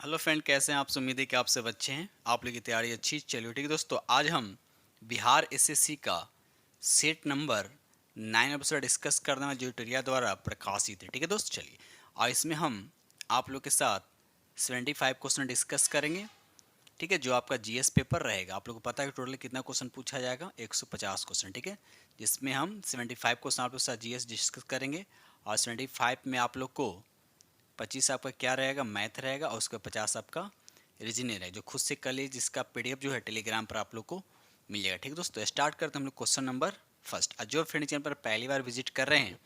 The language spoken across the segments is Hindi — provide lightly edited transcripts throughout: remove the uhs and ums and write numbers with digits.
हेलो फ्रेंड, कैसे हैं आप? उम्मीद है कि आप सब अच्छे हैं। आप लोग की तैयारी अच्छी चलिए। ठीक है दोस्तों, आज हम बिहार एसएससी का सेट नंबर 9 एपिसोड डिस्कस करने में जो ट्यूटोरियल द्वारा प्रकाशित है। ठीक है दोस्त, चलिए। और इसमें हम आप लोग के साथ 75 क्वेश्चन डिस्कस करेंगे। ठीक है, जो आपका जीएस पेपर रहेगा। आप लोग को पता है कि टोटल कितना क्वेश्चन पूछा जाएगा? 150 क्वेश्चन। ठीक है, जिसमें हम 75 क्वेश्चन आप लोग के साथ जीएस डिस्कस करेंगे। और 75 में आप लोग को 25 आपका क्या रहेगा? मैथ रहेगा। और उसका 50 आपका रीजनिंग रहेगा, जो खुद से कर लीजिए, जिसका पीडीएफ जो है टेलीग्राम पर आप लोग को मिल जाएगा। ठीक है दोस्तों, स्टार्ट करते हैं हम लोग क्वेश्चन नंबर फर्स्ट। और जो फ्रेंड चैनल पर पहली बार विजिट कर रहे हैं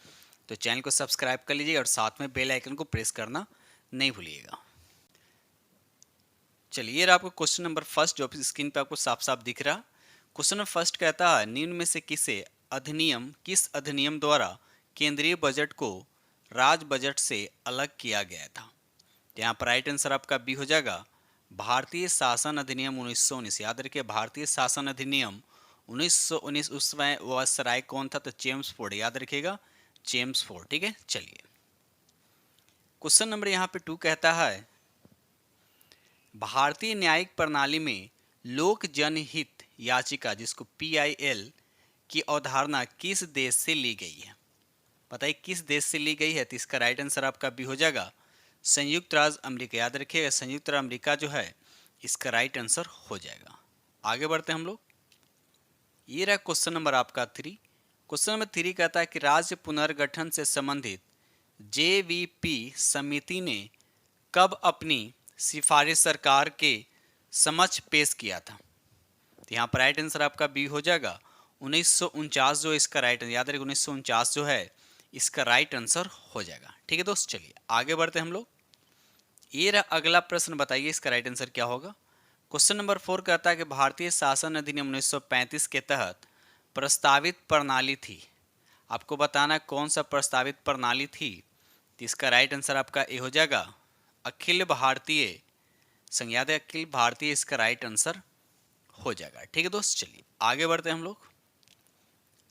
तो चैनल को सब्सक्राइब कर लीजिए और साथ में बेल आइकन को प्रेस करना नहीं भूलिएगा। चलिए, ये रहा आपको क्वेश्चन नंबर फर्स्ट, जो स्क्रीन पर आपको साफ साफ दिख रहा। क्वेश्चन नंबर फर्स्ट कहता है, निम्न में से किस अधिनियम द्वारा केंद्रीय बजट को राज्य बजट से अलग किया गया था? तो यहाँ पर राइट आंसर आपका बी हो जाएगा, भारतीय शासन अधिनियम 1919। याद रखिए, भारतीय शासन अधिनियम 1919। उस समय वायसराय कौन था? तो चेम्सफोर्ड। याद रखिएगा, चेम्सफोर्ड। ठीक है, चलिए। क्वेश्चन नंबर यहाँ पे 2 कहता है, भारतीय न्यायिक प्रणाली में लोक जनहित याचिका, जिसको पीआईएल की अवधारणा किस देश से ली गई है? बताइए किस देश से ली गई है? तो इसका राइट आंसर आपका बी हो जाएगा, संयुक्त राज्य अमेरिका। याद रखिएगा, संयुक्त राज्य अमेरिका जो है इसका राइट आंसर हो जाएगा। आगे बढ़ते हैं हम लोग। ये रहा क्वेश्चन नंबर आपका 3। क्वेश्चन नंबर 3 कहता है कि राज्य पुनर्गठन से संबंधित जेवीपी समिति ने कब अपनी सिफारिश सरकार के समक्ष पेश किया था? तो यहाँ पर राइट आंसर आपका बी हो जाएगा, 1949 जो इसका राइट। याद रखिए, 1949 जो है इसका राइट आंसर हो जाएगा। ठीक है दोस्त, चलिए आगे बढ़ते हैं हम लोग। ये रहा अगला प्रश्न, बताइए इसका राइट आंसर क्या होगा। क्वेश्चन नंबर 4 कहता है कि भारतीय शासन अधिनियम 1935 के तहत प्रस्तावित प्रणाली थी। आपको बताना कौन सा प्रस्तावित प्रणाली थी। तो इसका राइट आंसर आपका ए हो जाएगा, अखिल भारतीय संघ। याद है, अखिल भारतीय इसका राइट आंसर हो जाएगा। ठीक है दोस्त, चलिए आगे बढ़ते हैं हम लोग।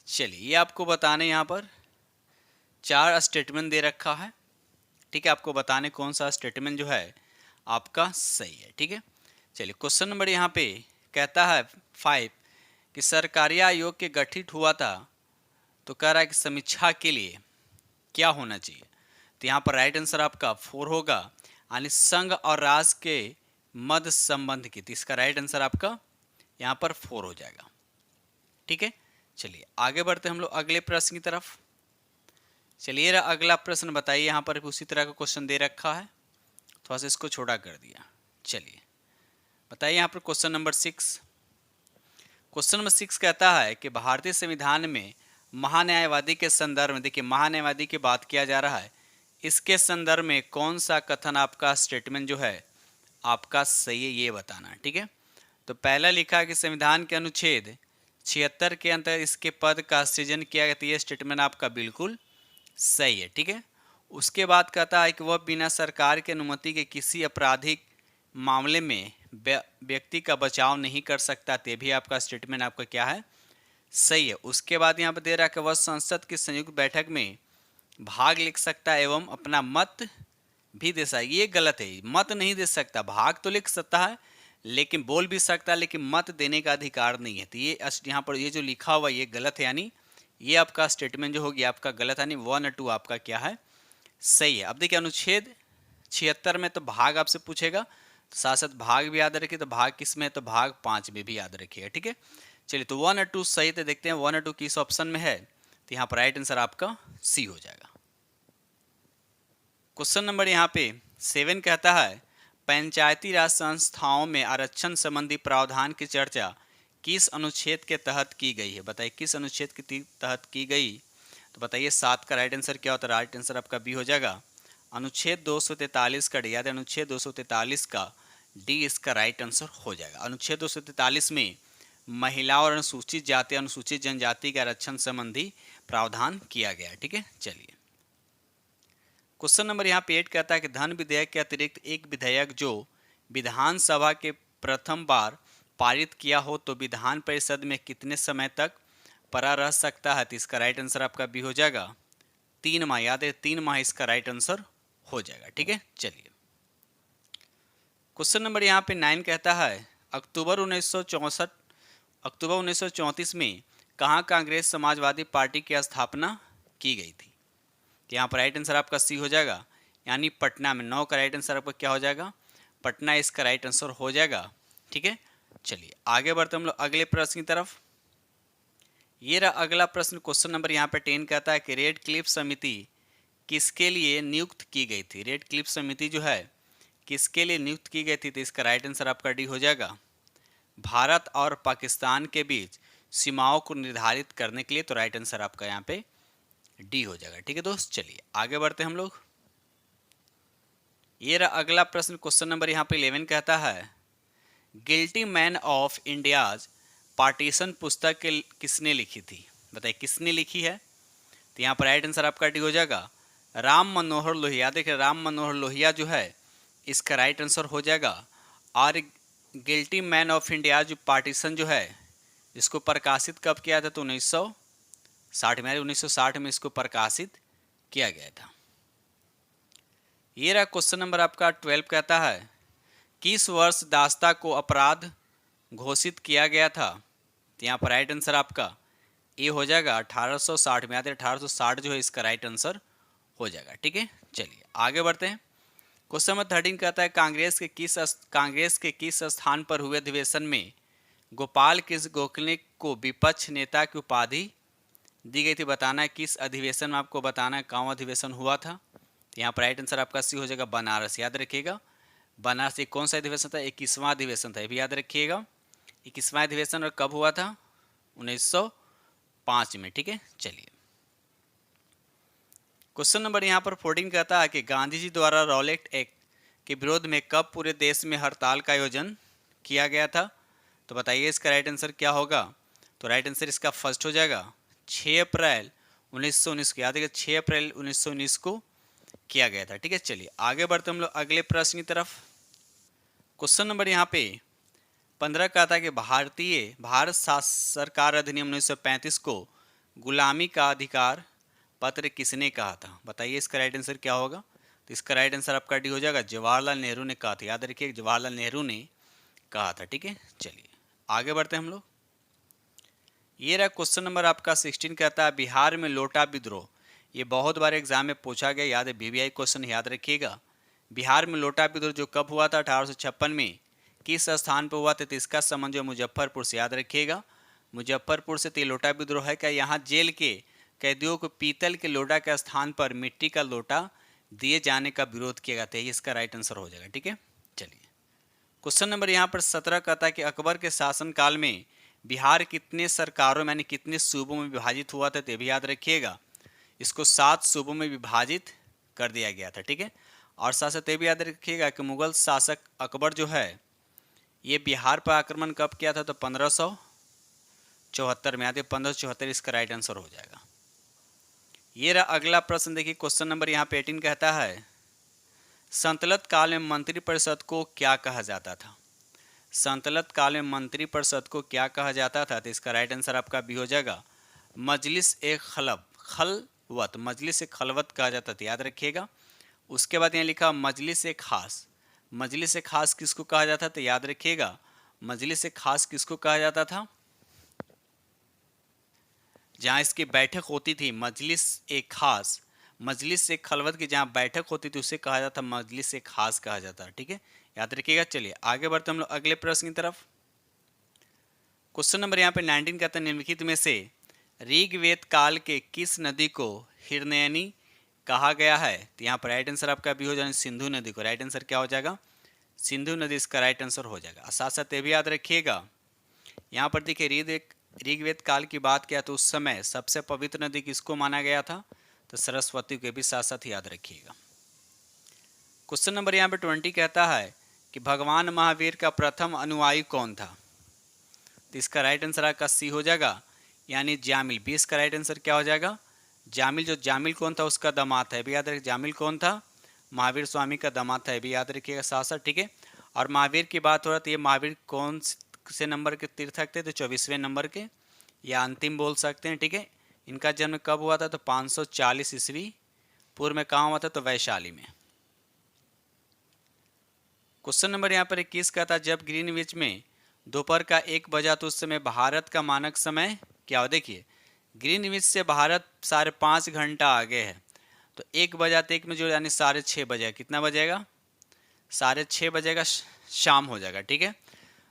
चलिए, ये आपको बताने यहाँ पर 4 स्टेटमेंट दे रखा है। ठीक है, आपको बताने कौन सा स्टेटमेंट जो है आपका सही है। ठीक है, चलिए क्वेश्चन नंबर यहाँ पे कहता है 5 कि सरकारी आयोग के गठित हुआ था, तो कह रहा है कि समीक्षा के लिए क्या होना चाहिए? तो यहाँ पर राइट आंसर आपका 4 होगा, यानी संघ और राज्य के मध्य संबंध की। तो इसका राइट आंसर आपका यहाँ पर 4 हो जाएगा। ठीक है, चलिए आगे बढ़ते हम लोग अगले प्रश्न की तरफ। चलिए अगला प्रश्न बताइए। यहाँ पर उसी तरह का क्वेश्चन दे रखा है, थोड़ा सा इसको छोटा कर दिया। चलिए बताइए यहाँ पर क्वेश्चन नंबर 6। क्वेश्चन नंबर 6 कहता है कि भारतीय संविधान में महान्यायवादी के संदर्भ में, देखिए महान्यायवादी की बात किया जा रहा है, इसके संदर्भ में कौन सा कथन आपका स्टेटमेंट जो है आपका सही है, ये बताना है। ठीक है, तो पहला लिखा है कि संविधान के अनुच्छेद 76 के अंतर्गत इसके पद का सृजन किया गया। तो ये स्टेटमेंट आपका बिल्कुल सही है। ठीक है, उसके बाद कहता है कि वह बिना सरकार की अनुमति के किसी आपराधिक मामले में व्यक्ति का बचाव नहीं कर सकता। तो भी आपका स्टेटमेंट आपका क्या है, सही है। उसके बाद यहाँ पर दे रहा है कि वह संसद की संयुक्त बैठक में भाग लिख सकता है एवं अपना मत भी दे सकता है। ये गलत है, मत नहीं दे सकता। भाग तो लिख सकता है, लेकिन बोल भी सकता है, लेकिन मत देने का अधिकार नहीं है। तो ये यहाँ पर ये जो लिखा हुआ ये गलत है, यानी ये आपका स्टेटमेंट जो होगी आपका गलत, यानी 1 और 2 आपका क्या है, सही है। अब देखिए अनुच्छेद 76 में तो भाग आपसे पूछेगा, तो साथ साथ भाग भी याद रखिए। तो भाग किस में है? तो भाग 5 में भी याद रखिएगा। ठीक है, चलिए तो 1 और 2 सही। तो देखते हैं 1 और 2 किस ऑप्शन में है। तो यहाँ पर राइट आंसर आपका सी हो जाएगा। क्वेश्चन नंबर यहाँ पे 7 कहता है, पंचायती राज संस्थाओं में आरक्षण संबंधी प्रावधान की चर्चा किस अनुच्छेद के तहत की गई है? बताइए किस अनुच्छेद के तहत की गई? तो बताइए 7 का राइट आंसर क्या होता है? राइट आंसर आपका बी हो जाएगा, अनुच्छेद 243 का डी। याद है, अनुच्छेद 243 का डी इसका राइट आंसर हो जाएगा। अनुच्छेद 243 में महिला और अनुसूचित जाति अनुसूचित जनजाति के आरक्षण संबंधी प्रावधान किया गया। ठीक है, चलिए क्वेश्चन नंबर यहाँ पे 8 कहता है कि धन विधेयक के अतिरिक्त एक विधेयक जो विधानसभा के प्रथम बार पारित किया हो तो विधान परिषद में कितने समय तक पड़ा रह सकता है? तो इसका राइट आंसर आपका बी हो जाएगा, 3 माह। याद है, 3 माह इसका राइट आंसर हो जाएगा। ठीक है, चलिए क्वेश्चन नंबर यहाँ पे 9 कहता है अक्टूबर 1934 में कहाँ कांग्रेस समाजवादी पार्टी की स्थापना की गई थी। तो यहाँ पर राइट आंसर आपका सी हो जाएगा, यानी पटना में। 9 का राइट आंसर आपका क्या हो जाएगा, पटना इसका राइट आंसर हो जाएगा। ठीक है, चलिए आगे बढ़ते हम लोग अगले प्रश्न की तरफ। ये रहा अगला प्रश्न, क्वेश्चन नंबर यहाँ पे 10 कहता है कि रेड क्लिफ समिति किसके लिए नियुक्त की गई थी। रेड क्लिफ समिति जो है किसके लिए नियुक्त की गई थी, तो इसका राइट आंसर आपका डी हो जाएगा, भारत और पाकिस्तान के बीच सीमाओं को निर्धारित करने के लिए। तो राइट आंसर आपका यहाँ पे डी हो जाएगा। ठीक है दोस्त, चलिए आगे बढ़ते हैं हम लोग। ये रहा अगला प्रश्न, क्वेश्चन नंबर यहाँ पे 11 कहता है guilty man of India's partition पुस्तक किसने लिखी थी। बताइए किसने लिखी है। तो यहाँ पर राइट आंसर आपका डी हो जाएगा, राम मनोहर लोहिया। देखिए राम मनोहर लोहिया जो है इसका राइट आंसर हो जाएगा। और गिल्टी मैन ऑफ इंडिया जो पार्टीशन जो है इसको प्रकाशित कब किया था, तो 1960 में, 1960 में इसको प्रकाशित किया गया था। ये रहा क्वेश्चन नंबर आपका 12 कहता है किस वर्ष दास्ता को अपराध घोषित किया गया था। तो यहाँ पर राइट आंसर आपका ए हो जाएगा 1860 में। 1860 जो है इसका राइट आंसर हो जाएगा। ठीक है, चलिए आगे बढ़ते हैं। क्वेश्चन नंबर 13 कहता है कांग्रेस के किस स्थान पर हुए अधिवेशन में गोपाल कृष्ण गोखले को विपक्ष नेता की उपाधि दी गई थी। बताना है किस अधिवेशन में, आपको बताना है कौन अधिवेशन हुआ था। तो यहाँ पर राइट आंसर आपका सी हो जाएगा, बनारस। याद रखिएगा बनारस एक कौन सा अधिवेशन था, 21वां अधिवेशन था, ये भी याद रखिएगा। 21वां अधिवेशन और कब हुआ था, 1905 में। ठीक है, चलिए क्वेश्चन नंबर यहाँ पर 14 कहता है कि गांधी जी द्वारा रॉलेट एक्ट के विरोध में कब पूरे देश में हड़ताल का आयोजन किया गया था। तो बताइए इसका राइट आंसर क्या होगा। तो राइट आंसर इसका फर्स्ट हो जाएगा 6 अप्रैल 1919 को। याद रखिए 6 अप्रैल 1919 को किया गया था। ठीक है, चलिए आगे बढ़ते हम लोग अगले प्रश्न की तरफ। क्वेश्चन नंबर यहाँ पे 15 कहता है कि भारत सरकार अधिनियम 1935 को गुलामी का अधिकार पत्र किसने कहा था। बताइए इसका राइट आंसर क्या होगा। तो इसका राइट आंसर आपका डी हो जाएगा, जवाहरलाल नेहरू ने कहा था। याद रखिए जवाहरलाल नेहरू ने कहा था। ठीक है, चलिए आगे बढ़ते हैं हम लोग। ये रहा क्वेश्चन नंबर आपका 16 कहता है बिहार में लोटा विद्रोह। ये बहुत बार एग्जाम में पूछा गया, याद है बीबीआई क्वेश्चन, याद रखिएगा। बिहार में लोटा विद्रोह जो कब हुआ था, 1856 में, किस स्थान पर हुआ था। तो इसका संबंध जो मुजफ्फरपुर से, याद रखिएगा मुजफ्फरपुर से। तो लोटा विद्रोह है क्या, यहाँ जेल के कैदियों को पीतल के लोटा के स्थान पर मिट्टी का लोटा दिए जाने का विरोध किया जाता है। इसका राइट आंसर हो जाएगा। ठीक है, चलिए क्वेश्चन नंबर यहाँ पर 17 कहता है कि अकबर के शासनकाल में बिहार कितने सरकारों में यानी कितने सूबों में विभाजित हुआ था। तो भी याद रखिएगा इसको 7 सूबों में विभाजित कर दिया गया था। ठीक है, और साथ साथ ये भी याद रखिएगा कि मुगल शासक अकबर जो है ये बिहार पर आक्रमण कब किया था, तो 1574 में। याद है 1574 इसका राइट आंसर हो जाएगा। ये रहा अगला प्रश्न, देखिए क्वेश्चन नंबर यहाँ पे 18 कहता है संतलत काल में मंत्रिपरिषद को क्या कहा जाता था। संतलत काल में मंत्रिपरिषद को क्या कहा जाता था। तो इसका राइट आंसर आपका भी हो जाएगा मजलिस ए खलवत। मजलिस ए खलवत कहा जाता था, याद रखिएगा। उसके बाद यहाँ लिखा मजलिस ए खास। मजलिस ए खास किसको कहा जाता था, तो याद रखिएगा मजलिस ए खास किसको कहा जाता था, जहाँ इसकी बैठक होती थी। मजलिस एक खास, मजलिस एक खलवत की जहाँ बैठक होती थी उसे कहा जाता, मजलिस एक खास कहा जाता। ठीक है, याद रखिएगा। चलिए आगे बढ़ते हम लोग अगले प्रश्न की तरफ। क्वेश्चन नंबर यहाँ पे 19 कहता है निम्नलिखित में से ऋग्वेद काल के किस नदी को हिरण्यनी कहा गया है। तो यहाँ पर राइट आंसर आपका भी हो जाएगा सिंधु नदी को। राइट आंसर क्या हो जाएगा, सिंधु नदी इसका राइट आंसर हो जाएगा। साथ साथ ये भी याद रखिएगा यहाँ पर देखिए ऋग्वेद काल की बात किया तो उस समय सबसे पवित्र नदी किसको माना गया था, तो सरस्वती को भी साथ साथ याद रखिएगा। क्वेश्चन नंबर यहाँ पे 20 कहता है कि भगवान महावीर का प्रथम अनुयायी कौन था। तो इसका राइट आंसर आपका सी हो जाएगा, यानी जामिल। 20 का राइट आंसर क्या हो जाएगा, जामिल। जो जामिल कौन था, उसका दामाद है, भी याद रखिए। जामिल कौन था, महावीर स्वामी का दामाद था, भी याद रखिएगा साथ साथ। ठीक है, और महावीर की बात हो रहा है तो ये महावीर कौन से नंबर के तीर्थक थे, तो 24वें नंबर के, या अंतिम बोल सकते हैं। ठीक है, इनका जन्म कब हुआ था, तो 540 ईस्वी पूर्व में। कहाँ हुआ था, तो वैशाली में। क्वेश्चन नंबर यहाँ पर 21 का था, जब ग्रीनविच में दोपहर का 1 बजा तो उस समय भारत का मानक समय क्या हो। देखिए ग्रीनविच से भारत 5.5 घंटा आगे है, तो 1 बजा तो 1 में जो यानी 6:30 बजेगा, कितना बजेगा 6:30 बजेगा, शाम हो जाएगा। ठीक है,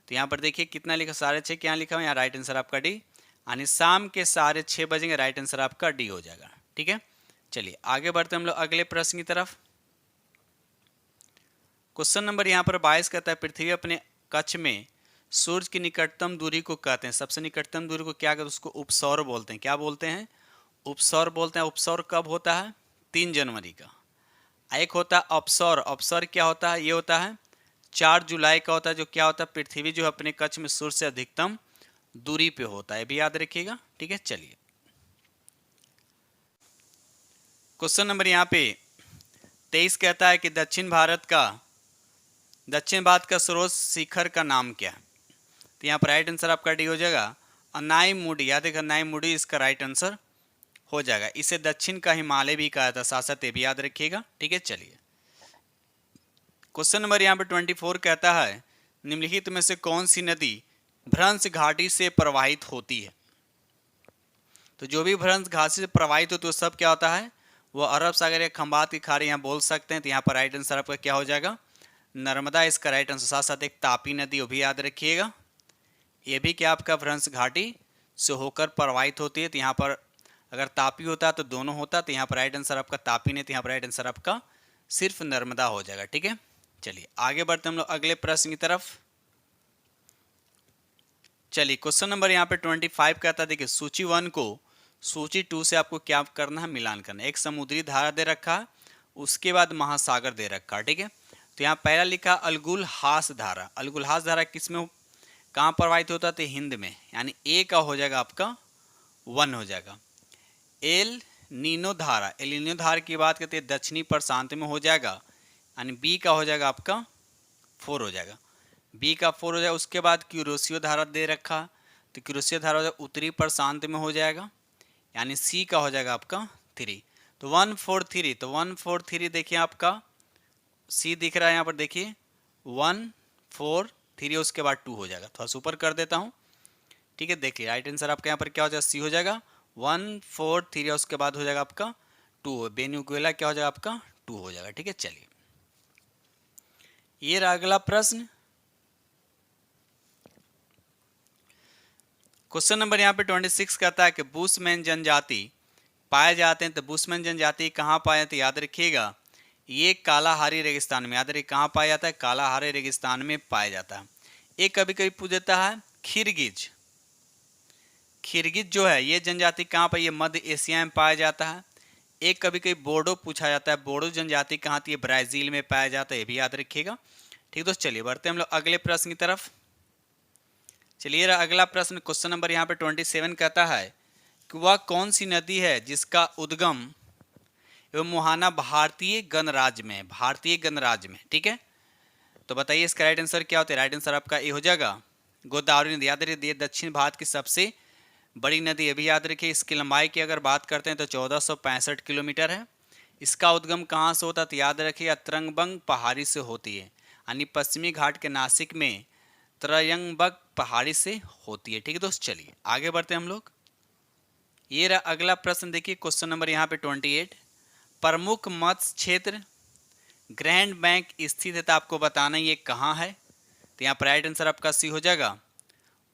तो यहाँ पर देखिए कितना लिखा 6:30 क्या लिखा हुआ है, यहाँ राइट आंसर आपका डी, यानी शाम के 6:30 बजेंगे, राइट आंसर आपका डी हो जाएगा। ठीक है, चलिए आगे बढ़ते हम लोग अगले प्रश्न की तरफ। क्वेश्चन नंबर यहाँ पर 22 कहता है, पृथ्वी अपने कक्ष में सूर्य की निकटतम दूरी को कहते हैं, सबसे निकटतम दूरी को क्या कहते हैं, उसको उपसौर बोलते हैं। क्या बोलते हैं, उपसौर बोलते हैं। उपसौर कब होता है, 3 जनवरी का। एक होता है अपसौर, अपसौर क्या होता है, ये होता है 4 जुलाई का होता है, जो क्या होता है, पृथ्वी जो अपने कक्ष में सूर्य से अधिकतम दूरी पे होता है, भी याद रखिएगा। ठीक है, चलिए क्वेश्चन नंबर यहाँ पे 23 कहता है कि दक्षिण भारत का सर्वोच्च शिखर का नाम क्या है। तो यहाँ पर राइट आंसर आपका डी हो जाएगा, अनाईमुडी। याद रखिए अनाईमुडी इसका राइट आंसर हो जाएगा। इसे दक्षिण का हिमालय भी कहा था, साथ साथ ये भी याद रखिएगा। ठीक है, चलिए क्वेश्चन नंबर यहाँ पे 24 कहता है, निम्नलिखित में से कौन सी नदी भ्रंश घाटी से प्रवाहित होती है। तो जो भी भ्रंश घाटी से प्रवाहित होती है तो सब क्या होता है, वो अरब सागर या खंबात की खाड़ी यहाँ बोल सकते हैं। तो यहाँ पर राइट आंसर आपका क्या हो जाएगा, नर्मदा इसका राइट आंसर। साथ साथ एक तापी नदी, वो भी याद रखिएगा, ये भी क्या आपका भ्रंश घाटी से होकर प्रवाहित होती है। तो यहाँ पर अगर तापी होता तो दोनों होता, तो यहाँ पर राइट आंसर आपका तापी नहीं, तो यहाँ पर राइट आंसर आपका सिर्फ नर्मदा हो जाएगा। ठीक है, चलिए आगे बढ़ते हम लोग अगले प्रश्न की तरफ। चलिए क्वेश्चन नंबर यहाँ पे 25 कहता है, देखिए सूची 1 को सूची 2 से आपको क्या करना है, मिलान करना है। एक समुद्री धारा दे रखा है, उसके बाद महासागर दे रखा है। ठीक है, तो यहाँ पहला लिखा अलगुल हास धारा। अलगुल हास धारा किस में, कहाँ प्रवाहित होता है, तो हिंद में, यानी ए का हो जाएगा आपका 1 हो जाएगा। एल नीनो धारा, एल नीनो धारा की बात करते हैं दक्षिणी प्रशांत में हो जाएगा, यानी बी का हो जाएगा आपका 4 हो जाएगा, बी का 4 हो जाएगा। उसके बाद क्यूरोसियो धारा दे रखा, तो क्यूरोसियो धारा हो जाएगा उत्तरी प्रशांत में हो जाएगा, यानी सी का हो जाएगा आपका 3। तो 1 4 3, तो 1 4 3 देखिए आपका सी दिख रहा है यहाँ पर, देखिए 1 4 3, उसके बाद 2 हो जाएगा। थोड़ा सुपर कर देता हूँ। ठीक है, देखिए राइट आंसर आपका यहाँ पर क्या हो जाएगा, सी हो जाएगा। 1 4 3 उसके बाद हो जाएगा आपका 2, बेन्युकुला क्या हो जाएगा आपका 2 हो जाएगा। ठीक है, चलिए ये रहा अगला प्रश्न। क्वेश्चन नंबर यहाँ पे 26 कहता है कि बुशमैन जनजाति पाए जाते हैं। तो बुशमैन जनजाति कहाँ पाए जाते हैं, याद रखिएगा ये कालाहारी रेगिस्तान में। याद रखिए कहाँ पाया जाता है, कालाहारी रेगिस्तान में पाया जाता है। एक कभी कभी पूछ देता है खिरगिज, खिरगिज जो है ये जनजाति कहाँ पर, ये मध्य एशिया में पाया जाता है। एक कभी कभी बोडो पूछा जाता है, बोडो जनजाति कहाँ थी, ये ब्राजील में पाया जाता है, ये भी याद रखिएगा। ठीक दोस्त, चलिए बढ़ते हैं हम लोग अगले प्रश्न की तरफ। चलिए अगला प्रश्न क्वेश्चन नंबर यहाँ पे 27 कहता है कि वह कौन सी नदी है जिसका उद्गम एवं मुहाना भारतीय गणराज्य में, भारतीय गणराज्य में। ठीक है, तो बताइए इसका राइट आंसर क्या होता है। राइट आंसर आपका ए हो जाएगा गोदावरी नदी। याद रखिए दक्षिण भारत की सबसे बड़ी नदी, ये भी याद रखिए। इसकी लंबाई की अगर बात करते हैं तो 1465 किलोमीटर है। इसका उद्गम कहाँ से होता है, तो याद रखिए अत्रंगबंग पहाड़ी से होती है, यानी पश्चिमी घाट के नासिक में त्रयंगबक पहाड़ी से होती है। ठीक है दोस्त, चलिए आगे बढ़ते हैं हम लोग। ये रहा अगला प्रश्न, देखिए क्वेश्चन नंबर यहाँ पे 28। प्रमुख मत्स्य क्षेत्र ग्रैंड बैंक स्थित है, तो आपको बताना ये कहाँ है। तो यहाँ पर राइट आंसर आपका सी हो जाएगा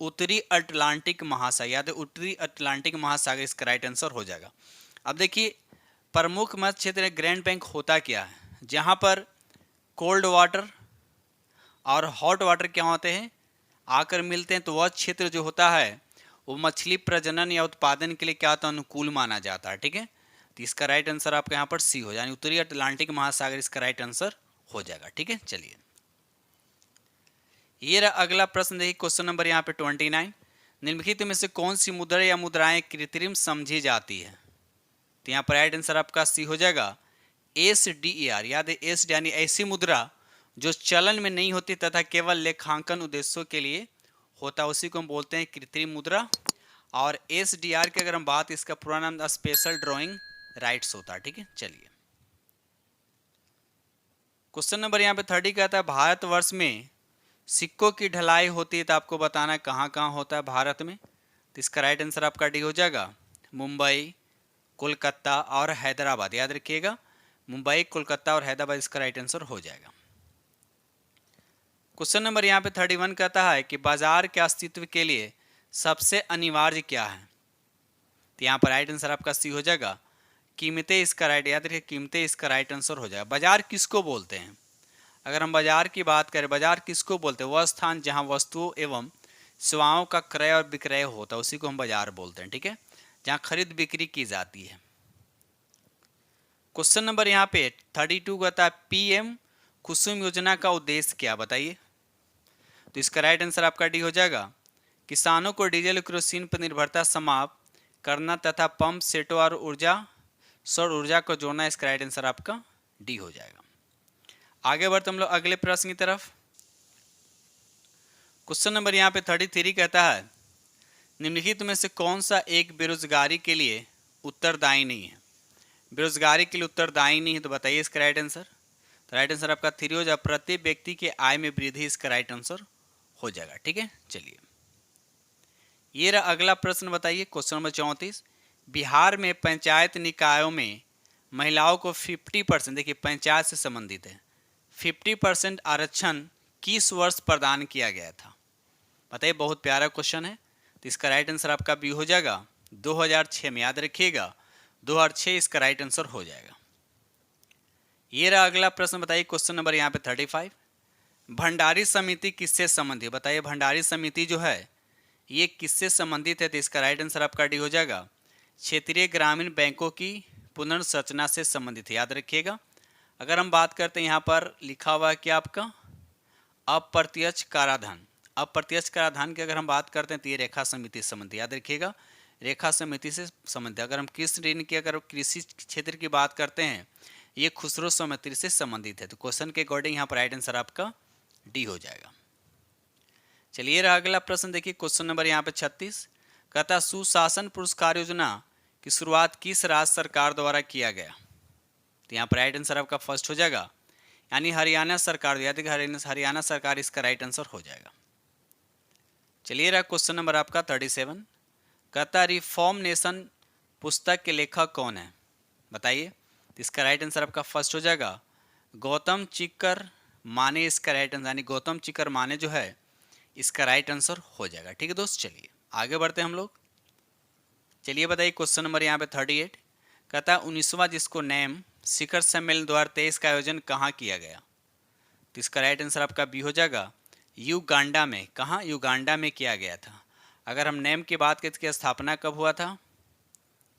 उत्तरी अटलांटिक महासागर। याद है उत्तरी अटलांटिक महासागर इसका राइट आंसर हो जाएगा। अब देखिए प्रमुख मत्स्य क्षेत्र ग्रैंड बैंक होता क्या है, जहाँ पर कोल्ड वाटर और हॉट वाटर क्या होते हैं, आकर मिलते हैं। तो वह क्षेत्र जो होता है वो मछली प्रजनन या उत्पादन के लिए क्या होता है, अनुकूल माना जाता है। ठीक है, तो इसका राइट आंसर आपका यहाँ पर सी हो जाए, उत्तरी अटलांटिक महासागर इसका राइट आंसर हो जाएगा। ठीक है, चलिए ये रहा अगला प्रश्न, देखिए क्वेश्चन नंबर यहाँ पे 29। निम्नलिखित में से कौन सी मुद्रा या मुद्राएं कृत्रिम समझी जाती है। तो यहाँ पर राइट आंसर आपका सी हो जाएगा SDAR। याद है एस यानी ऐसी मुद्रा जो चलन में नहीं होती तथा केवल लेखांकन उद्देश्यों के लिए होता, उसी को हम बोलते हैं कृत्रिम मुद्रा। और SDR की अगर हम बात, इसका पूरा नाम स्पेशल ड्राइंग राइट्स होता है। ठीक है, चलिए क्वेश्चन नंबर यहाँ पे 30 कहता है भारतवर्ष में सिक्कों की ढलाई होती है, तो आपको बताना है कहाँ कहाँ होता है भारत में। तो इसका राइट आंसर आपका डी हो जाएगा, मुंबई, कोलकाता और हैदराबाद। याद रखिएगा, मुंबई, कोलकाता और हैदराबाद इसका राइट आंसर हो जाएगा। क्वेश्चन नंबर यहाँ पे 31 कहता है कि बाजार के अस्तित्व के लिए सबसे अनिवार्य क्या है। तो यहाँ पर राइट आंसर आपका सी हो जाएगा, कीमतें इसका राइट। याद रखिए, कीमतें इसका राइट आंसर हो जाएगा। बाजार किसको बोलते हैं? अगर हम बाजार की बात करें, बाजार किसको बोलते हैं? वह स्थान जहाँ वस्तुओं एवं सेवाओं का क्रय और विक्रय होता है, उसी को हम बाजार बोलते हैं। ठीक है, जहाँ खरीद बिक्री की जाती है। क्वेश्चन नंबर यहाँ पे 32 कहता है पीएम कुसुम योजना का उद्देश्य क्या, बताइए। तो इसका राइट आंसर आपका डी हो जाएगा, किसानों को डीजल केरोसिन पर निर्भरता समाप्त करना तथा पंप सेटों और सौर ऊर्जा को जोड़ना। इसका राइट आंसर आपका डी हो जाएगा। आगे बढ़ते हम लोग अगले प्रश्न की तरफ। क्वेश्चन नंबर यहाँ पे 33 कहता है निम्नलिखित में से कौन सा एक बेरोजगारी के लिए उत्तरदायी नहीं है। बेरोजगारी के लिए उत्तरदायी नहीं है, तो बताइए इसका राइट आंसर। तो राइट आंसर आपका 3 हो जाएगा, प्रति व्यक्ति के आय में वृद्धि। इसका राइट आंसर हो जाएगा। ठीक है, चलिए ये रहा अगला प्रश्न, बताइए। क्वेश्चन नंबर 34, बिहार में पंचायत निकायों में महिलाओं को 50%, देखिए पंचायत से संबंधित है, 50% आरक्षण किस वर्ष प्रदान किया गया था। बताइए, बहुत प्यारा क्वेश्चन है। तो इसका राइट आंसर आपका बी हो जाएगा, 2006 में। याद रखिएगा, 2006 इसका राइट आंसर हो जाएगा। ये रहा अगला प्रश्न, बताइए। क्वेश्चन नंबर यहाँ पे 35, भंडारी समिति किससे संबंधित है। बताइए, भंडारी समिति जो है ये किससे संबंधित है। तो इसका राइट आंसर आपका डी हो जाएगा, क्षेत्रीय ग्रामीण बैंकों की पुनर्संरचना से संबंधित है। याद रखिएगा, अगर हम बात करते हैं यहाँ पर लिखा हुआ है कि आपका अप्रत्यक्ष कराधान, अप्रत्यक्ष कराधान की अगर हम बात करते हैं तो ये रेखा समिति से संबंधित। याद रखिएगा, रेखा समिति से संबंधित। अगर हम कृषि ऋण की, अगर कृषि क्षेत्र की बात करते हैं, ये खुसरो समिति से संबंधित है। तो क्वेश्चन के अकॉर्डिंग यहाँ पर राइट आंसर आपका डी हो जाएगा। चलिए रहा अगला प्रश्न, देखिए। क्वेश्चन नंबर यहाँ पे 36 कहता सुशासन पुरस्कार योजना की शुरुआत किस राज्य सरकार द्वारा किया गया। तो यहाँ पर राइट आंसर आपका फर्स्ट हो जाएगा, यानी हरियाणा सरकार। याद रखिए, हरियाणा सरकार इसका राइट आंसर हो जाएगा। चलिए रहा क्वेश्चन नंबर आपका 37 कहता रिफॉर्म नेशन पुस्तक के लेखक कौन है, बताइए। तो इसका राइट आंसर आपका फर्स्ट हो जाएगा, गौतम चिक्कर माने। इसका राइट आंसर, यानी गौतम चिक्कर माने जो है इसका राइट आंसर हो जाएगा। ठीक है दोस्त, चलिए आगे बढ़ते हैं हम लोग। चलिए बताइए, क्वेश्चन नंबर यहाँ पे 38 कहता है 19वां जिसको नेम शिखर सम्मेलन 2023 का आयोजन कहाँ किया गया। तो इसका राइट आंसर आपका बी हो जाएगा, युगांडा में। कहाँ? युगांडा में किया गया था। अगर हम नेम की बात करें, इसकी स्थापना कब हुआ था?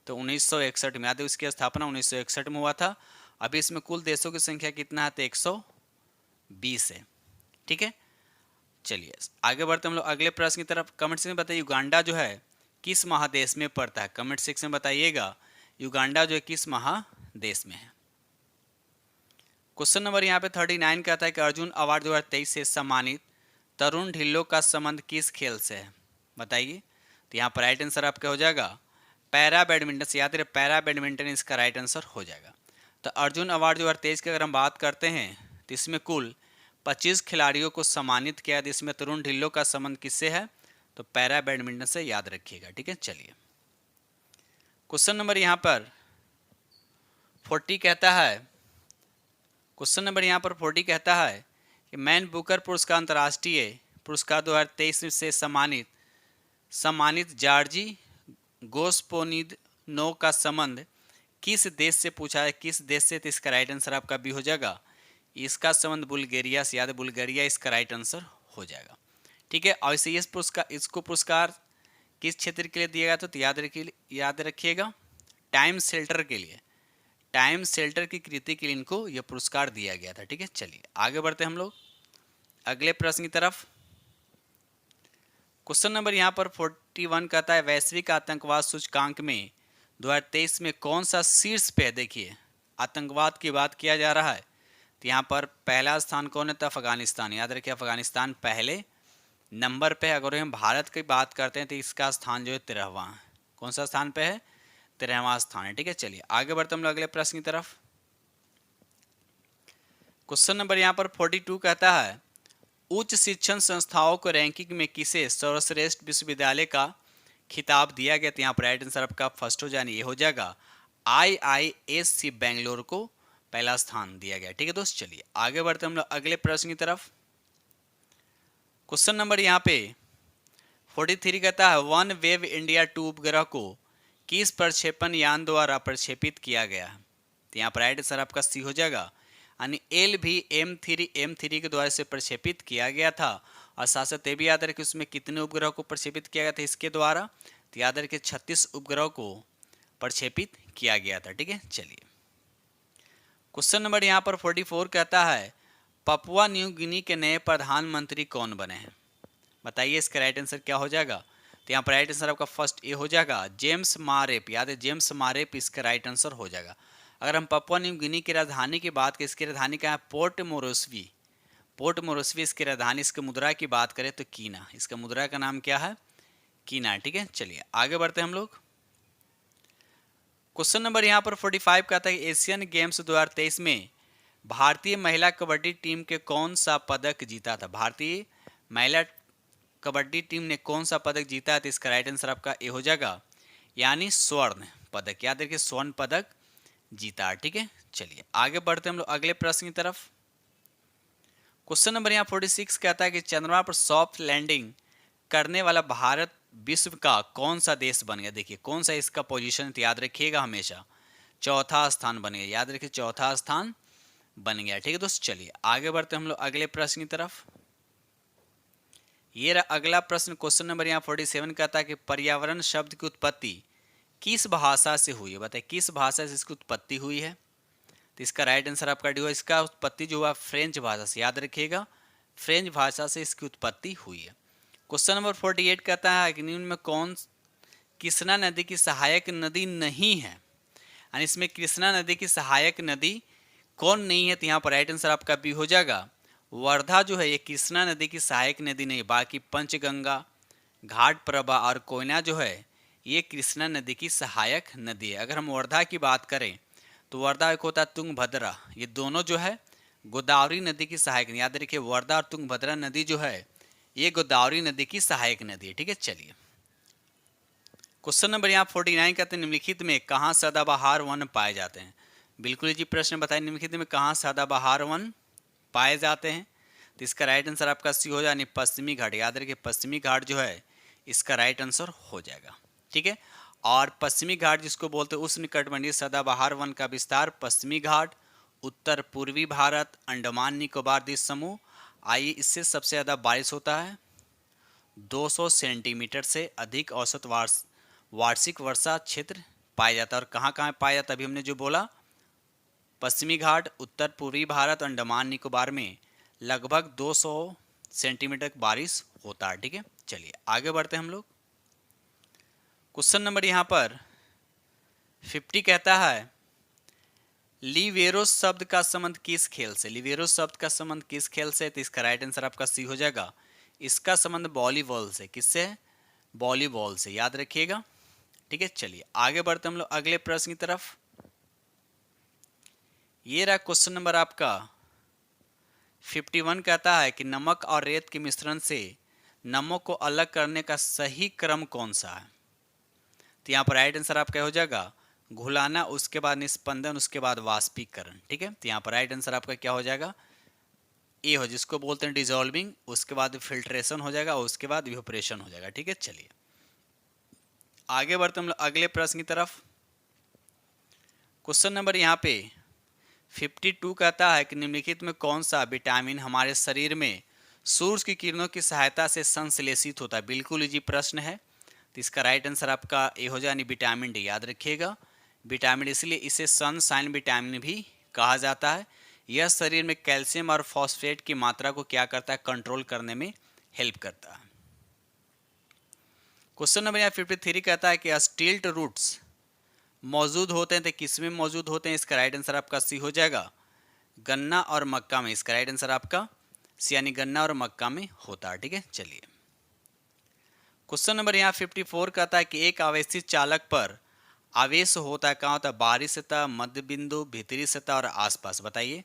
तो 1961 में। याद है, उसकी स्थापना 1961 में हुआ था। अभी इसमें कुल देशों की संख्या कितना है? तो 120 है। ठीक है, चलिए आगे बढ़ते हम लोग अगले प्रश्न की तरफ। कमेंट सेक्शन में बताइए, युगांडा जो है किस महादेश में पड़ता है। कमेंट सेक्शन में बताइएगा, युगांडा जो है किस महादेश में है। क्वेश्चन नंबर यहाँ पे 39 कहता है कि अर्जुन अवार्ड 2023 से सम्मानित तरुण ढिल्लों का संबंध किस खेल से है, बताइए। तो यहाँ पर राइट आंसर आपका हो जाएगा पैरा बैडमिंटन से। याद रहे, पैरा बैडमिंटन इसका राइट आंसर हो जाएगा। तो अर्जुन अवार्ड 2023 की अगर हम बात करते हैं तो इसमें कुल 25 खिलाड़ियों को सम्मानित किया। इसमें तरुण ढिल्लों का संबंध किससे है? तो पैरा बैडमिंटन से। याद रखिएगा। ठीक है, चलिए क्वेश्चन नंबर यहाँ पर 40 कहता है, क्वेश्चन नंबर यहाँ पर 40 कहता है कि मैन बुकर पुरस्कार अंतर्राष्ट्रीय पुरस्कार 2023 से सम्मानित जॉर्जी गोस्पोनिनो का संबंध किस देश से पूछा है, किस देश से? तो इसका राइट आंसर आपका भी हो जाएगा, इसका संबंध बुल्गारिया से। याद है, बुल्गारिया इसका राइट आंसर हो जाएगा। ठीक है, और इसे इसको पुरस्कार किस क्षेत्र के लिए दिया गया था? तो याद रखिएगा, टाइम शेल्टर के लिए, टाइम शेल्टर की कृति के लिए इनको यह पुरस्कार दिया गया था। ठीक है, चलिए आगे बढ़ते हम लोग अगले प्रश्न की तरफ। क्वेश्चन नंबर यहाँ पर 41 कहता है वैश्विक आतंकवाद सूचकांक में 2023 में कौन सा शीर्ष पे है। देखिए, आतंकवाद की बात किया जा रहा है तो यहाँ पर पहला स्थान कौन है? तो अफगानिस्तान। याद रखिए, अफगानिस्तान पहले नंबर पे है। अगर हम भारत की बात करते हैं तो इसका स्थान जो है 13वां है। कौन सा स्थान पे है? 13वां स्थान है। ठीक है, चलिए आगे बढ़ते हम लोग अगले प्रश्न की तरफ। क्वेश्चन नंबर यहाँ पर 42 कहता है उच्च शिक्षण संस्थाओं को रैंकिंग में किसे सर्वश्रेष्ठ विश्वविद्यालय का खिताब दिया गया। तो यहाँ पर राइट आंसर आपका फर्स्ट हो जाए ये हो जाएगा IISc बेंगलोर को पहला स्थान दिया गया। ठीक है दोस्त, चलिए आगे बढ़ते हम लोग अगले प्रश्न की तरफ। क्वेश्चन नंबर यहाँ पे 43 कहता है वन वेव इंडिया 2 उपग्रह को किस प्रक्षेपण यान द्वारा प्रक्षेपित किया गया है। तो यहाँ पर राइट आंसर आपका सी हो जाएगा, यानी LVM-3 के द्वारा से प्रक्षेपित किया गया था। और साथ साथ ये भी याद रखें उसमें कितने उपग्रह को प्रक्षेपित किया गया था इसके द्वारा। तो याद रखें 36 उपग्रह को प्रक्षेपित किया गया था। ठीक है, चलिए क्वेश्चन नंबर यहाँ पर 44 कहता है पपुआ न्यू गिनी के नए प्रधानमंत्री कौन बने हैं। बताइए इसका राइट आंसर क्या हो जाएगा। तो यहाँ पर राइट आंसर आपका फर्स्ट ए हो जाएगा जेम्स मारेप। याद है जेम्स मारेप इसका राइट आंसर हो जाएगा। अगर हम पपुआ न्यू गिनी की राजधानी की बात करें, इसकी राजधानी क्या है पोर्ट मोरोस्वी। पोर्ट मोरोस्वी इसकी राजधानी। इसके मुद्रा की बात करें तो कीना, इसका मुद्रा का नाम क्या है कीना। ठीक है, चलिए आगे बढ़ते हैं हम लोग। क्वेश्चन नंबर यहाँ पर 45 का था कि एशियन गेम्स 2023 में भारतीय महिला कबड्डी टीम के कौन सा पदक जीता था। भारतीय महिला कबड्डी टीम ने कौन सा पदक जीता है। तो इसका राइट आंसर आपका ए हो जाएगा, यानी स्वर्ण पदक। याद रखिए स्वर्ण पदक जीता। ठीक है, चलिए आगे बढ़ते हैं हम लोग अगले प्रश्न की तरफ। क्वेश्चन नंबर यहाँ 46 कहता है कि चंद्रमा पर सॉफ्ट लैंडिंग करने वाला भारत विश्व का कौन सा देश बन गया। देखिए कौन सा इसका पोजीशन याद रखिएगा, हमेशा चौथा स्थान बन गया। याद रखिए चौथा स्थान बन गया। ठीक है दोस्त, चलिए आगे बढ़ते हैं हम लोग अगले प्रश्न की तरफ। ये रहा अगला प्रश्न। क्वेश्चन नंबर यहाँ 47 कहता है कि पर्यावरण शब्द की उत्पत्ति किस भाषा से हुई है। बताइए किस भाषा से इसकी उत्पत्ति हुई है। तो इसका राइट आंसर आपका डी होगा, इसका उत्पत्ति जो हुआ फ्रेंच भाषा से। याद रखिएगा फ्रेंच भाषा से इसकी उत्पत्ति हुई है। क्वेश्चन नंबर 48 कहता है कि निम्न में कौन कृष्णा नदी की सहायक नदी नहीं है। यानी इसमें कृष्णा नदी की सहायक नदी कौन नहीं है। तो यहाँ पर राइट आंसर आपका बी हो जाएगा वर्धा जो है ये कृष्णा नदी की सहायक नदी नहीं, बाकी पंचगंगा, घाट प्रभा और कोयना जो है ये कृष्णा नदी की सहायक नदी है। अगर हम वर्धा की बात करें तो वर्धा एक होता है तुंगभद्रा, ये दोनों जो है गोदावरी नदी की सहायक। याद रखिए वर्धा और तुंगभद्रा नदी जो है ये गोदावरी नदी की सहायक नदी है। ठीक है, चलिए क्वेश्चन नंबर यहाँ 49 कहते हैं निम्नलिखित में कहाँ सदाबहार वन पाए जाते हैं। बिल्कुल जी प्रश्न बताइए निम्नलिखित में कहाँ सदाबहार वन पाए जाते हैं। तो इसका राइट आंसर आपका सी हो जाए पश्चिमी घाट। याद रखिए पश्चिमी घाट जो है इसका राइट आंसर हो जाएगा। ठीक है, और पश्चिमी घाट जिसको बोलते हैं उष्णकटिबंधीय सदाबहार वन का विस्तार पश्चिमी घाट, उत्तर पूर्वी भारत, अंडमान निकोबार द्वीप समूह। आइए इससे सबसे ज़्यादा बारिश होता है 200 सेंटीमीटर से अधिक औसत वार्षिक वर्षा क्षेत्र पाया जाता है। और कहाँ कहाँ पाया जाता है अभी हमने जो बोला पश्चिमी घाट, उत्तर पूर्वी भारत, अंडमान निकोबार में लगभग 200 सेंटीमीटर बारिश होता है। ठीक है, चलिए आगे बढ़ते हैं हम लोग। क्वेश्चन नंबर यहाँ पर 50 कहता है लिवेरोस शब्द का संबंध किस खेल से। लिवेरोस शब्द का संबंध किस खेल से। तो इसका राइट आंसर आपका सी हो जाएगा, इसका संबंध वॉलीबॉल से। किससे है वॉलीबॉल से, याद रखिएगा। ठीक है, चलिए आगे बढ़ते हम लोग अगले प्रश्न की तरफ। ये रहा क्वेश्चन नंबर आपका 51 कहता है कि नमक और रेत के मिश्रण से नमक को अलग करने का सही क्रम कौन सा है। तो यहाँ पर राइट आंसर आपका हो जाएगा घुलाना, उसके बाद निस्पंदन, उसके बाद वाष्पीकरण। ठीक है, तो यहाँ पर राइट आंसर आपका क्या हो जाएगा ए हो, जिसको बोलते हैं डिजोल्विंग, उसके बाद फिल्ट्रेशन हो जाएगा और उसके बाद इवेपोरेशन हो जाएगा। ठीक है, चलिए आगे बढ़ते हम लोग अगले प्रश्न की तरफ। क्वेश्चन नंबर यहाँ पे 52 कहता है कि निम्नलिखित में कौन सा विटामिन हमारे शरीर में सूर्य की किरणों की सहायता से संश्लेषित होता है। बिल्कुल इजी प्रश्न है। तो इसका राइट आंसर आपका ए हो जाए विटामिन डी। याद रखिएगा विटामिन इसलिए इसे सनशाइन विटामिन भी कहा जाता है। यह शरीर में कैल्शियम और फॉस्फेट की मात्रा को क्या करता है कंट्रोल करने में हेल्प करता है। क्वेश्चन नंबर यहाँ 53 कहता है कि स्टिल्ट रूट्स मौजूद होते हैं तो किसमें मौजूद होते हैं। इसका राइट आंसर आपका सी हो जाएगा गन्ना और मक्का में। इसका राइट आंसर आपका सी यानी गन्ना और मक्का में होता है। ठीक है, चलिए क्वेश्चन नंबर यहाँ 54 कहता है कि एक आवेशित चालक पर आवेश होता है कहाँ होता है बाहरी सतह, मध्य बिंदु, भीतरी सतह और आसपास। बताइए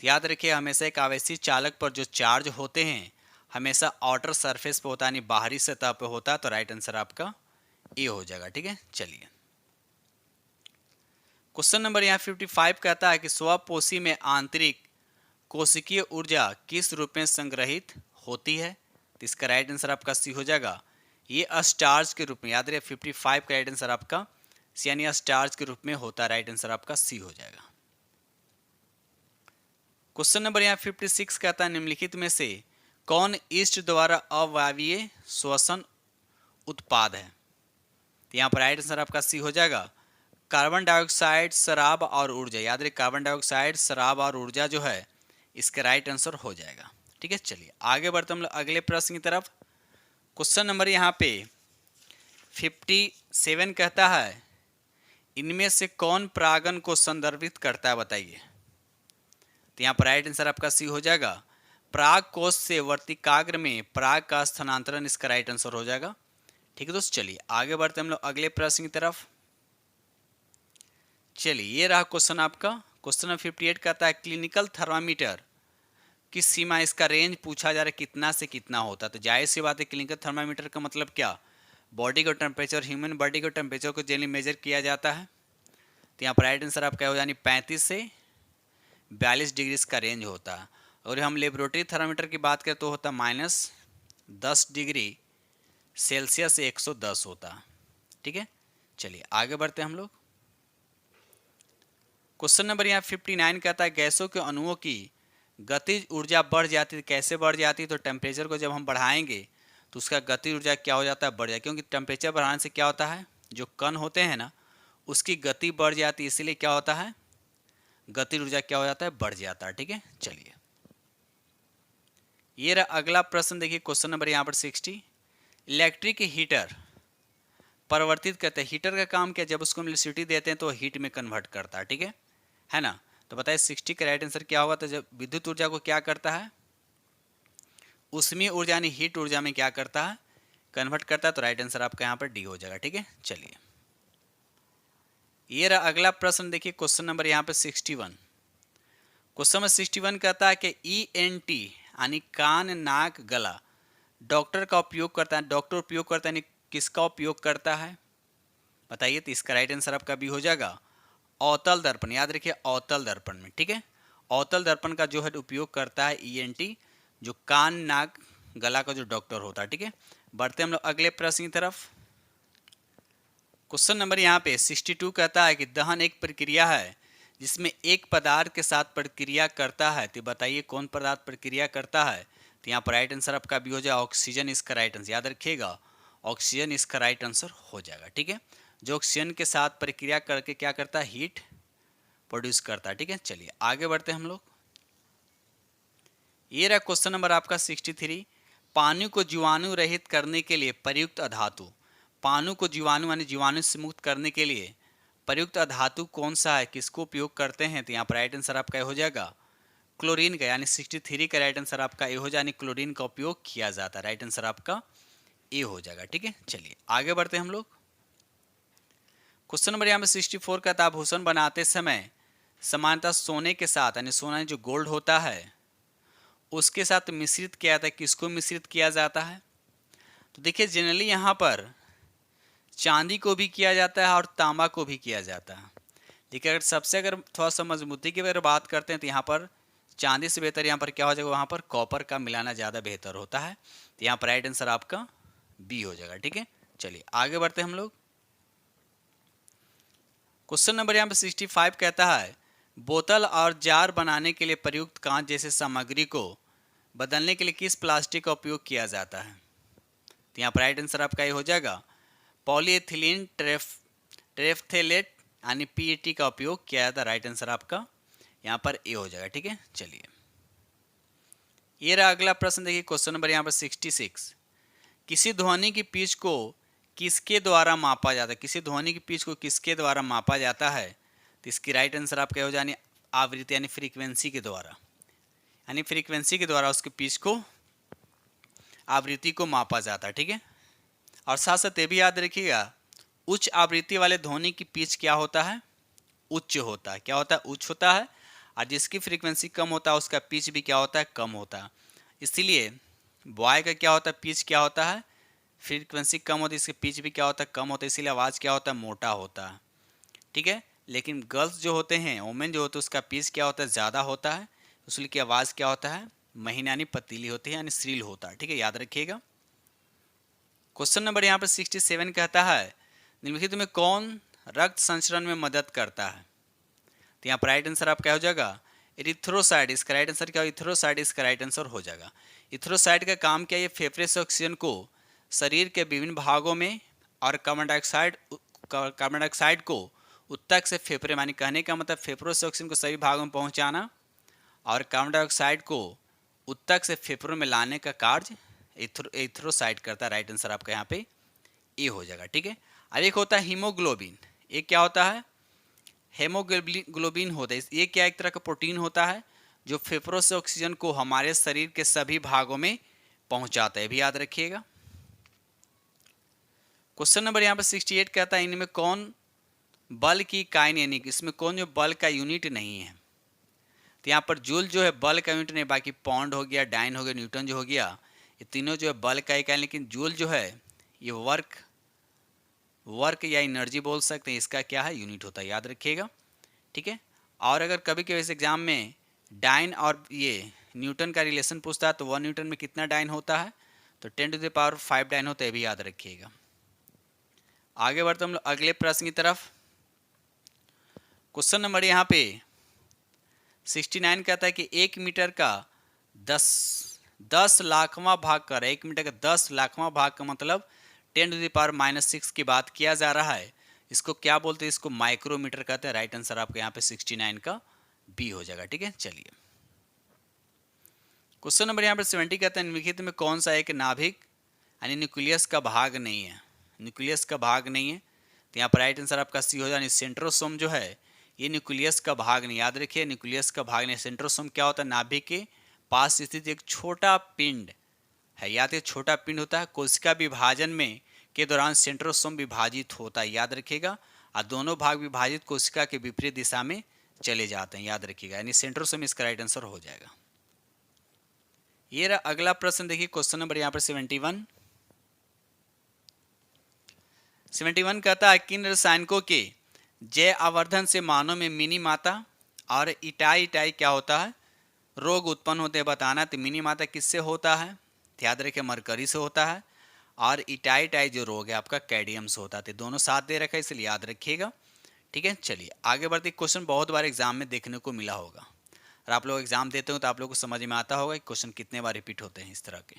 तो याद रखिए हमेशा एक आवेशी चालक पर जो चार्ज होते हैं हमेशा आउटर सरफेस पे होता है, यानी बाहरी सतह पे होता है। तो राइट आंसर आपका ए हो जाएगा। ठीक है, चलिए क्वेश्चन नंबर यहाँ 55 कहता है कि स्वपोषी में आंतरिक कोशिकीय ऊर्जा किस रूप में संग्रहित होती है। तो इसका राइट आंसर आपका सी हो जाएगा। ये स्टार्च के रूप में, याद रहे 55 का राइट आंसर आपका सी यानी स्टार्च के रूप में होता है। राइट आंसर आपका सी हो जाएगा। क्वेश्चन नंबर यहाँ 56 कहता है निम्नलिखित में से कौन ईस्ट द्वारा अवायवीय श्वसन उत्पाद है। तो यहाँ पर राइट आंसर आपका सी हो जाएगा। कार्बन डाइऑक्साइड, शराब और ऊर्जा। याद रहे कार्बन डाइऑक्साइड, शराब और ऊर्जा जो है इसका राइट आंसर हो जाएगा। ठीक है, चलिए आगे बढ़ते हम लोग अगले प्रश्न की तरफ। क्वेश्चन नंबर यहाँ पे 57 कहता है इनमें से कौन परागन को संदर्भित करता है, बताइए। तो यहाँ पर राइट आंसर आपका सी हो जाएगा। पराग कोश से वर्तिकाग्र में पराग का स्थानांतरण इसका राइट आंसर हो जाएगा। ठीक है दोस्त, चलिए आगे बढ़ते हम लोग अगले प्रश्न की तरफ। चलिए ये रहा क्वेश्चन आपका। क्वेश्चन नंबर 58 कहता है क्लिनिकल थर्मामीटर की सीमा, इसका रेंज पूछा जा रहा है कितना से कितना होता है। तो जाहिर सी बात है क्लिनिकल थर्मामीटर का मतलब क्या, बॉडी का टेम्परेचर, ह्यूमन बॉडी का टेम्परेचर को जनरली मेजर किया जाता है। तो यहाँ पर राइट आंसर आपका हो यानी 35 से 42 डिग्री इसका रेंज होता है। और हम लेबोरेटरी थर्मामीटर की बात करें तो होता है -10 डिग्री सेल्सियस से 110 होता है। ठीक है, चलिए आगे बढ़ते हैं हम लोग। क्वेश्चन नंबर यहाँ 59 कहता है गैसों के अणुओं की गतिज ऊर्जा बढ़ जाती है। कैसे बढ़ जाती है, तो टेम्परेचर को जब हम बढ़ाएंगे तो उसका गतिज ऊर्जा क्या हो जाता है, बढ़ जाए। क्योंकि टेम्परेचर बढ़ाने से क्या होता है, जो कण होते हैं ना उसकी गति बढ़ जाती है, इसीलिए क्या होता है, गतिज ऊर्जा क्या हो जाता है, बढ़ जाता है। ठीक है, चलिए ये रहा अगला प्रश्न। देखिए क्वेश्चन नंबर यहाँ पर 60। इलेक्ट्रिक हीटर परिवर्तित करते हैं। हीटर का काम क्या, जब उसको हम इलेक्ट्रिसिटी देते हैं तो हीट में कन्वर्ट करता है। ठीक है ना। तो बताइए 60 का राइट आंसर क्या होगा। तो जब विद्युत ऊर्जा को क्या करता है, ऊष्मीय ऊर्जा यानी हीट ऊर्जा में क्या करता है, कन्वर्ट करता है। तो राइट आंसर आपका यहाँ पर डी हो जाएगा। ठीक है, चलिए ये रहा अगला प्रश्न। देखिए क्वेश्चन नंबर यहाँ पे 61। क्वेश्चन नंबर 61 कहता है कि ENT यानी कान, नाक, गला डॉक्टर का उपयोग करता है। डॉक्टर उपयोग करता है यानी किसका उपयोग करता है, बताइए। तो इसका राइट आंसर आपका भी हो जाएगा अवतल दर्पण। याद रखिए अवतल दर्पण में। ठीक है, अवतल दर्पण का जो है उपयोग करता है ENT, जो कान, नाक, गला का जो डॉक्टर होता है। ठीक है, बढ़ते हम लोग अगले प्रश्न की तरफ। क्वेश्चन नंबर यहाँ पे 62 कहता है कि दहन एक प्रक्रिया है जिसमें एक पदार्थ के साथ प्रक्रिया करता है। तो बताइए कौन पदार्थ प्रक्रिया करता है। तो यहाँ पर राइट आंसर आपका भी हो जाए ऑक्सीजन इसका राइट आंसर। याद रखिएगा ऑक्सीजन इसका राइट आंसर हो जाएगा। ठीक है, जो ऑक्सीजन के साथ प्रक्रिया करके क्या करता है, हीट प्रोड्यूस करता है। ठीक है, चलिए आगे बढ़ते हैं हम लोग। ये रहा क्वेश्चन नंबर आपका 63। पानी को जीवाणु रहित करने के लिए प्रयुक्त अधातु, पानी को जीवाणु यानी जीवाणु से मुक्त करने के लिए प्रयुक्त अधातु कौन सा है, किसको उपयोग करते हैं। तो यहाँ पर राइट आंसर आपका हो जाएगा क्लोरीन का, यानी 63 का राइट आंसर आपका ए हो जाए, यानी क्लोरीन का उपयोग किया जाता है। राइट आंसर आपका ए हो जाएगा। ठीक है, चलिए आगे बढ़ते हैं हम लोग। क्वेश्चन नंबर यहाँ पे 64 का था आभूषण बनाते समय सामान्यतः सोने के साथ, यानी सोना जो गोल्ड होता है उसके साथ मिश्रित किया जाता है। किसको मिश्रित किया जाता है, तो देखिए जनरली यहाँ पर चांदी को भी किया जाता है और तांबा को भी किया जाता है। लेकिन अगर थोड़ा सा मजबूती की अगर बात करते हैं तो यहाँ पर चांदी से बेहतर यहाँ पर क्या हो जाएगा, वहाँ पर कॉपर का मिलाना ज़्यादा बेहतर होता है। तो यहाँ पर राइट आंसर आपका बी हो जाएगा। ठीक है, चलिए आगे बढ़ते हैं हम लोग। क्वेश्चन नंबर यहाँ पर 65 कहता है बोतल और जार बनाने के लिए प्रयुक्त कांच जैसे सामग्री को बदलने के लिए किस प्लास्टिक का उपयोग किया जाता है। तो यहाँ पर राइट आंसर आपका ये हो जाएगा पॉलीएथिलीन ट्रेफ्थेलेट यानी PET का उपयोग किया जाता है। राइट आंसर आपका यहाँ पर ए हो जाएगा। ठीक है, चलिए ये रहा अगला प्रश्न। देखिए क्वेश्चन नंबर यहाँ पर 66। किसी ध्वनि की पिच को किसके द्वारा मापा जाता है, किसी ध्वनि की पिच को किसके द्वारा मापा जाता है। तो इसकी राइट आंसर आपका हो जाए आवृत्ति यानी फ्रीक्वेंसी के द्वारा, यानी फ्रीक्वेंसी के द्वारा उसके पिच को, आवृत्ति को मापा जाता है। ठीक है, और साथ साथ ये भी याद रखिएगा उच्च आवृत्ति वाले ध्वनि की पिच क्या होता है, उच्च होता है। क्या होता है, उच्च होता है। और जिसकी फ्रीक्वेंसी कम होता है उसका पिच भी क्या होता है, कम होता है। इसीलिए बॉय का क्या होता है, पिच क्या होता है, फ्रीक्वेंसी कम होती है, इसके पिच भी क्या होता है, कम होता है, इसीलिए आवाज़ क्या होता है, मोटा होता है। ठीक है, लेकिन गर्ल्स जो होते हैं, वोमेन जो होते हैं, उसका पिच क्या होता है, ज़्यादा होता है, इसलिए की आवाज़ क्या होता है, महीन यानी पतीली होती है, यानी श्रील होता है। ठीक है, याद रखिएगा। क्वेश्चन नंबर यहाँ पर 67 कहता है निम्नलिखित में कौन रक्त संचरण में मदद करता है। तो यहाँ पर राइट आंसर आपका हो जाएगा इरिथ्रोसाइड। इसका राइट आंसर क्या हो, इथ्रोसाइड इसका राइट आंसर हो जाएगा। इथ्रोसाइड का काम क्या है, ये फेफड़े से ऑक्सीजन को शरीर के विभिन्न भागों में और कार्बन डाइऑक्साइड को उत्तक से फेफड़े, मानी कहने का मतलब फेफड़ों से ऑक्सीजन को सभी भागों में पहुंचाना और कार्बन डाइऑक्साइड को उत्तक से फेफड़ों में लाने का कार्य इथ्रोसाइड करता है। राइट आंसर आपका यहाँ पे ए हो जाएगा। ठीक है, अब एक होता है हीमोग्लोबिन। एक क्या होता है, हेमोग्लोबिन होता है। ये क्या एक तरह का प्रोटीन होता है जो फेफड़ों से ऑक्सीजन को हमारे शरीर के सभी भागों में पहुंचाता है, भी याद रखिएगा। क्वेश्चन नंबर यहाँ पर 68 कहता है इनमें कौन बल की इकाई, यानी इसमें कौन जो बल का यूनिट नहीं है। तो यहाँ पर जूल जो है बल का यूनिट नहीं, बाकी पौंड हो गया, डाइन हो गया, न्यूटन जो हो गया, ये तीनों जो है बल का इकाई, लेकिन जूल जो है ये वर्क या एनर्जी बोल सकते हैं, इसका क्या है, यूनिट होता है, याद रखिएगा। ठीक है, और अगर कभी कभी इस एग्जाम में डाइन और ये न्यूटन का रिलेशन पूछता है तो 1 न्यूटन में कितना डाइन होता है, तो 10⁵ डाइन होता है, भी याद रखिएगा। आगे बढ़ते हम लोग अगले प्रश्न की तरफ। क्वेश्चन नंबर यहाँ पे 69 कहता है कि 1 मीटर का 10 लाखवां भाग कर, 1 मीटर का 10 लाखवां भाग का मतलब 10⁻⁻6 की बात किया जा रहा है। इसको क्या बोलते हैं, इसको माइक्रोमीटर कहते हैं। राइट आंसर आपका यहाँ पे 69 का बी हो जाएगा। ठीक है, चलिए क्वेश्चन नंबर यहाँ पे 70 कहते हैं निम्नलिखित में कौन सा एक नाभिक यानी न्यूक्लियस का भाग नहीं है। न्यूक्लियस का भाग नहीं है, तो यहाँ पर राइट आंसर आपका सी हो जाए। सेंट्रोसोम जो है ये न्यूक्लियस का भाग नहीं, याद रखिए न्यूक्लियस का भाग नहीं। सेंट्रोसोम क्या होता है, नाभिक के पास स्थित एक छोटा पिंड है, याद है छोटा पिंड होता है। कोशिका विभाजन में के दौरान सेंट्रोसोम विभाजित होता है, याद रखिएगा, और दोनों भाग विभाजित कोशिका के विपरीत दिशा में चले जाते हैं, याद रखिएगा, यानी सेंट्रोसोम इसका राइट आंसर हो जाएगा। ये रहा अगला प्रश्न, देखिए क्वेश्चन नंबर यहाँ पर 71 कहता है किन रसायनों के जैव आवर्धन से मानव में मिनी माता और इटाई क्या होता है, रोग उत्पन्न होते हैं, बताना। तो मिनी माता किससे होता है, याद रखिए मरकरी से होता है, और इटाई जो रोग है आपका कैडियम से होता है। तो दोनों साथ दे रखा है, इसलिए याद रखिएगा। ठीक है, चलिए आगे बढ़ते। क्वेश्चन बहुत बार एग्जाम में देखने को मिला होगा, और आप लोग एग्जाम देते हो तो आप लोग को समझ में आता होगा कि क्वेश्चन कितने बार रिपीट होते हैं इस तरह के।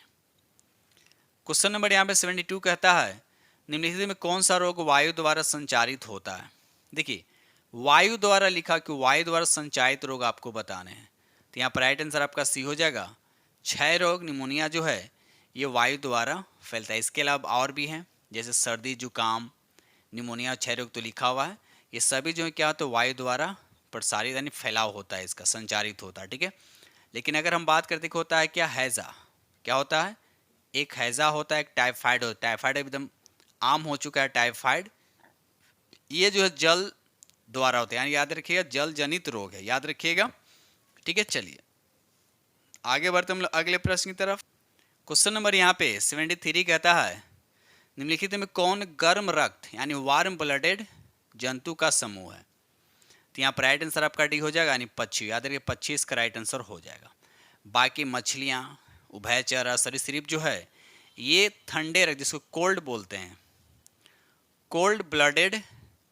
क्वेश्चन नंबर यहाँ पे 72 कहता है निम्नलिखित में कौन सा रोग वायु द्वारा संचारित होता है। देखिए वायु द्वारा लिखा कि वायु द्वारा संचारित रोग आपको बताने हैं, तो यहाँ पर राइट आंसर आपका सी हो जाएगा। क्षय रोग, निमोनिया जो है ये वायु द्वारा फैलता है। इसके अलावा और भी हैं, जैसे सर्दी, जुकाम, निमोनिया, क्षय रोग तो लिखा हुआ है। ये सभी जो है क्या होता है, वायु द्वारा प्रसारित यानी फैलाव होता है, इसका संचारित होता है। ठीक है, लेकिन अगर हम बात करते होता है क्या, हैजा, क्या होता है, एक हैजा होता है, एक टाइफाइड होता है। टाइफाइड एकदम आम हो चुका है टाइफाइड, ये जो है जल द्वारा होता है, यानी याद रखिएगा जल जनित रोग है, याद रखिएगा। ठीक है, चलिए आगे बढ़ते हम लोग अगले प्रश्न की तरफ। क्वेश्चन नंबर यहाँ पे 73 कहता है निम्नलिखित में कौन गर्म रक्त यानी वार्म ब्लडेड जंतु का समूह है। तो यहाँ पर राइट आंसर आपका डी हो जाएगा, यानी पक्षी, याद रखिए पक्षी इसका राइट आंसर हो जाएगा। बाकी मछलियाँ, उभयचर, सरीसृप जो है ये ठंडे रक्त जिसको कोल्ड बोलते हैं, कोल्ड ब्लडेड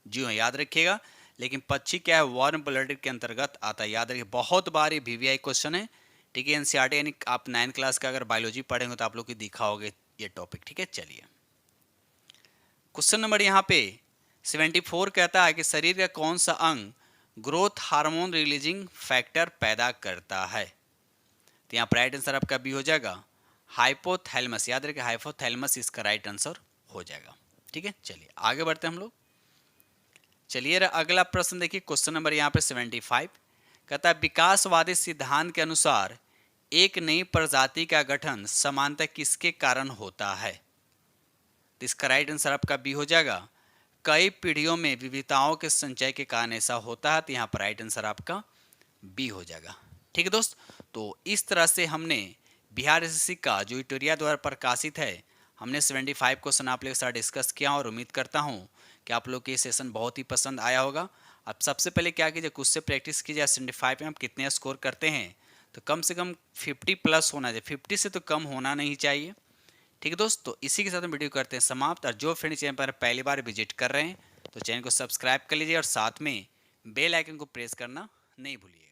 जीव है, याद रखिएगा। लेकिन पक्षी क्या है, वार्म ब्लडेड के अंतर्गत आता है, याद रखिए। बहुत बार ये वीवीआई क्वेश्चन है। ठीक है, एनसीईआरटी यानी आप 9th क्लास का अगर बायोलॉजी पढ़ेंगे तो आप लोग को दिखा होगा ये टॉपिक। ठीक है, चलिए क्वेश्चन नंबर यहाँ पे 74 कहता है कि शरीर का कौन सा अंग ग्रोथ हार्मोन रिलीजिंग फैक्टर पैदा करता है। तो यहाँ पर राइट आंसर आपका बी हो जाएगा, हाइपोथैलेमस, याद रखिए हाइपोथैलेमस इसका राइट आंसर हो जाएगा। ठीक है, चलिए आगे बढ़ते हैं हम लोग। चलिए अगला प्रश्न देखिए क्वेश्चन नंबर यहाँ पे 75 कहता है विकासवादी सिद्धांत के अनुसार एक नई प्रजाति का गठन समानतः किसके कारण होता है। तो इसका राइट आंसर आपका बी हो जाएगा, कई पीढ़ियों में विविधताओं के संचय के कारण ऐसा होता है। तो यहाँ पर राइट आंसर आपका बी हो जाएगा। ठीक है दोस्त, तो इस तरह से हमने बिहार एसएससी का जो इटोरिया द्वारा प्रकाशित है, हमने 75 क्वेश्चन आप लोगों के साथ डिस्कस किया और उम्मीद करता हूँ कि आप लोग को ये सेशन बहुत ही पसंद आया होगा। अब सबसे पहले क्या कीजिए, खुद से प्रैक्टिस कीजिए 75 में हम कितने स्कोर करते हैं, तो कम से कम 50 प्लस होना चाहिए, 50 से तो कम होना नहीं चाहिए। ठीक है दोस्त, तो इसी के साथ हम वीडियो करते हैं समाप्त। और जो फ्रेंड चैनल पर पहली बार विजिट कर रहे हैं तो चैनल को सब्सक्राइब कर लीजिए और साथ में बेल आइकन को प्रेस करना नहीं भूलिए।